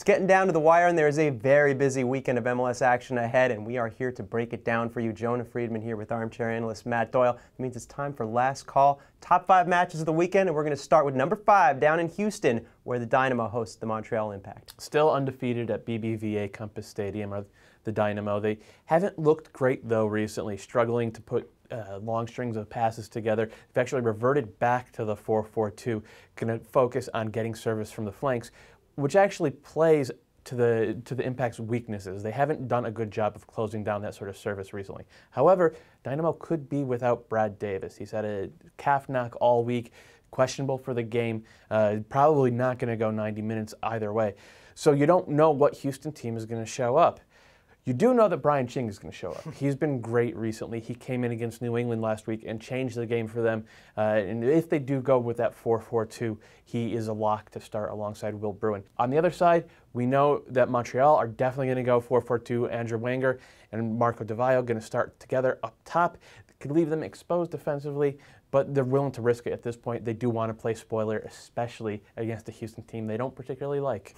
It's getting down to the wire, and there is a very busy weekend of MLS action ahead, and we are here to break it down for you. Jonah Friedman here with armchair analyst Matt Doyle. It means it's time for last call. Top 5 matches of the weekend, and we're going to start with number 5 down in Houston, where the Dynamo hosts the Montreal Impact. Still undefeated at BBVA Compass Stadium, or the Dynamo. They haven't looked great, though, recently, struggling to put long strings of passes together. They've actually reverted back to the 4-4-2, going to focus on getting service from the flanks, which actually plays to the Impact's weaknesses. They haven't done a good job of closing down that sort of service recently. However, Dynamo could be without Brad Davis. He's had a calf knock all week, questionable for the game, probably not going to go 90 minutes either way. So you don't know what Houston team is going to show up. You do know that Brian Ching is going to show up. He's been great recently. He came in against New England last week and changed the game for them. And if they do go with that 4-4-2, he is a lock to start alongside Will Bruin. On the other side, we know that Montreal are definitely going to go 4-4-2. Andrew Wenger and Marco Di Vaio going to start together up top. Could leave them exposed defensively, but they're willing to risk it at this point. They do want to play spoiler, especially against a Houston team they don't particularly like.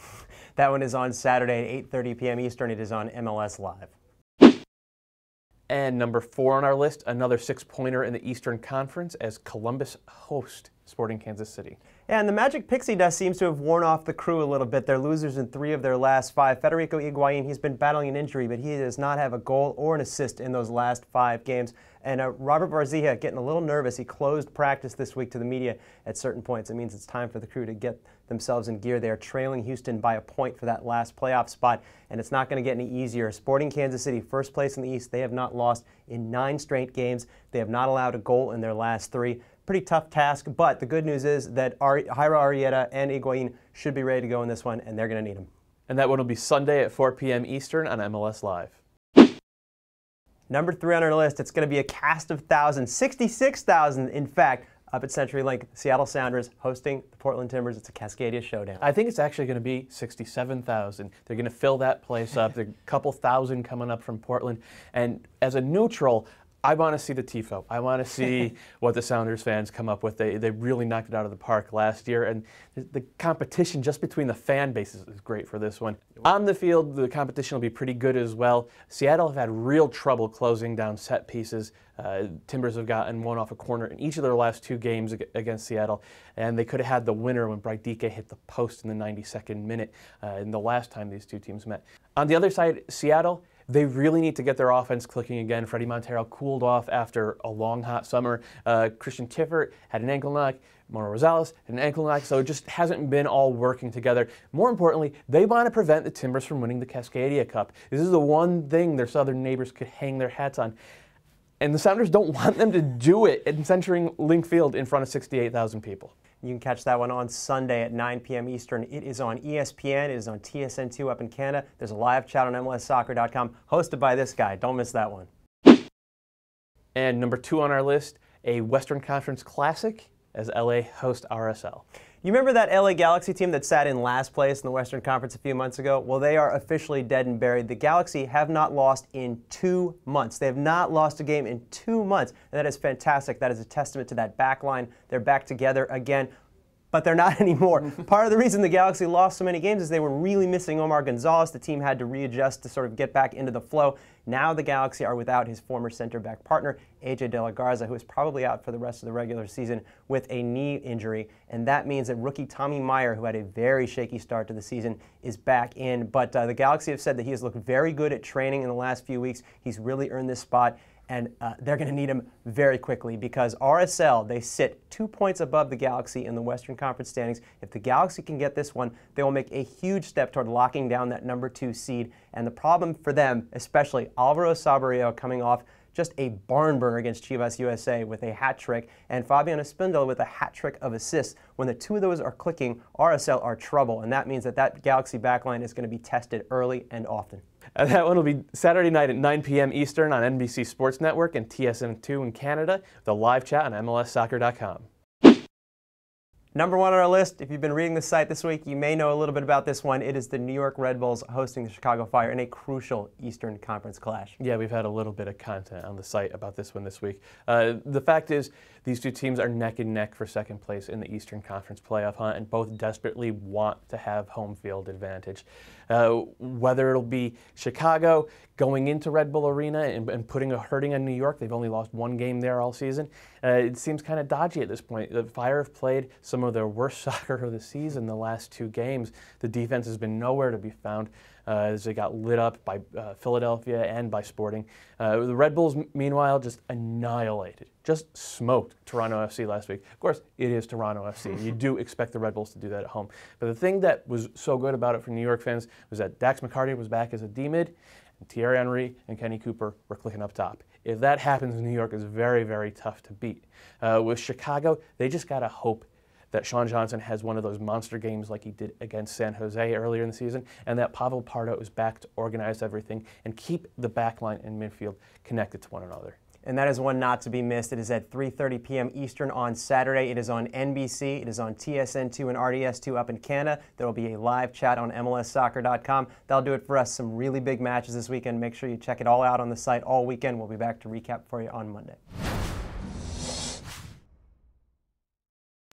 That one is on Saturday at 8:30 p.m. Eastern. It is on MLS Live. And number 4 on our list, another 6-pointer in the Eastern Conference as Columbus host Sporting Kansas City. And the magic pixie dust seems to have worn off the crew a little bit. They're losers in 3 of their last 5. Federico Higuain, he's been battling an injury, but he does not have a goal or an assist in those last 5 games. And Robert Barzija getting a little nervous. He closed practice this week to the media at certain points. It means it's time for the crew to get themselves in gear. They are trailing Houston by a point for that last playoff spot, and it's not going to get any easier. Sporting Kansas City, first place in the East. They have not lost in 9 straight games. They have not allowed a goal in their last 3. Pretty tough task, but the good news is that Jairo Arrieta and Higuain should be ready to go in this one, and they're going to need them. And that one will be Sunday at 4 p.m. Eastern on MLS Live. Number 3 on our list, it's going to be a cast of thousands, 66,000 in fact, up at CenturyLink. Seattle Sounders hosting the Portland Timbers. It's a Cascadia showdown. I think it's actually going to be 67,000. They're going to fill that place up. There's a couple thousand coming up from Portland. And as a neutral, I want to see the TIFO. I want to see what the Sounders fans come up with. They really knocked it out of the park last year, and the competition just between the fan bases is great for this one. On the field, the competition will be pretty good as well. Seattle have had real trouble closing down set pieces. Timbers have gotten one off a corner in each of their last 2 games against Seattle, and they could have had the winner when Braidique hit the post in the 92nd minute in the last time these 2 teams met. On the other side, Seattle, they really need to get their offense clicking again. Freddie Montero cooled off after a long, hot summer. Christian Tiffert had an ankle knock. Mauro Rosales had an ankle knock, so it just hasn't been all working together. More importantly, they want to prevent the Timbers from winning the Cascadia Cup. This is the one thing their southern neighbors could hang their hats on. And the Sounders don't want them to do it in CenturyLink Field in front of 68,000 people. You can catch that one on Sunday at 9 p.m. Eastern. It is on ESPN. It is on TSN2 up in Canada. There's a live chat on MLSsoccer.com hosted by this guy. Don't miss that one. And number 2 on our list, a Western Conference Classic as LA host RSL. You remember that LA Galaxy team that sat in last place in the Western Conference a few months ago? Well, they are officially dead and buried. The Galaxy have not lost in 2 months. They have not lost a game in 2 months, and that is fantastic. That is a testament to that back line. They're back together again, but they're not anymore. Part of the reason the Galaxy lost so many games is they were really missing Omar Gonzalez. The team had to readjust to sort of get back into the flow. Now the Galaxy are without his former center-back partner, AJ De La Garza, who is probably out for the rest of the regular season with a knee injury. And that means that rookie Tommy Meyer, who had a very shaky start to the season, is back in. But the Galaxy have said that he has looked very good at training in the last few weeks. He's really earned this spot. And they're going to need him very quickly because RSL, they sit 2 points above the Galaxy in the Western Conference standings. If the Galaxy can get this one, they will make a huge step toward locking down that number 2 seed. And the problem for them, especially Alvaro Saborio coming off just a barn burner against Chivas USA with a hat trick, and Fabian Espindola with a hat trick of assists. When the 2 of those are clicking, RSL are trouble, and that means that that Galaxy backline is going to be tested early and often. That one will be Saturday night at 9 p.m. Eastern on NBC Sports Network and TSN2 in Canada, the live chat on MLSsoccer.com. Number 1 on our list, if you've been reading the site this week, you may know a little bit about this one. It is the New York Red Bulls hosting the Chicago Fire in a crucial Eastern Conference clash. Yeah, we've had a little bit of content on the site about this one this week. The fact is, These two teams are neck and neck for second place in the Eastern Conference playoff hunt, and both desperately want to have home field advantage. Whether it'll be Chicago going into Red Bull Arena and hurting on New York, they've only lost one game there all season. It seems kind of dodgy at this point. The Fire have played some of their worst soccer of the season the last 2 games. The defense has been nowhere to be found as they got lit up by Philadelphia and by Sporting. The Red Bulls, meanwhile, just annihilated, just smoked Toronto FC last week. Of course, it is Toronto FC. You do expect the Red Bulls to do that at home. But the thing that was so good about it for New York fans was that Dax McCarty was back as a D-mid, and Thierry Henry and Kenny Cooper were clicking up top. If that happens, New York is very, very tough to beat. With Chicago, they just got to hope that Sean Johnson has one of those monster games like he did against San Jose earlier in the season, and that Pavel Pardo is back to organize everything and keep the back line and midfield connected to one another. And that is one not to be missed. It is at 3:30 p.m. Eastern on Saturday. It is on NBC. It is on TSN2 and RDS2 up in Canada. There will be a live chat on MLSsoccer.com. That'll do it for us. Some really big matches this weekend. Make sure you check it all out on the site all weekend. We'll be back to recap for you on Monday.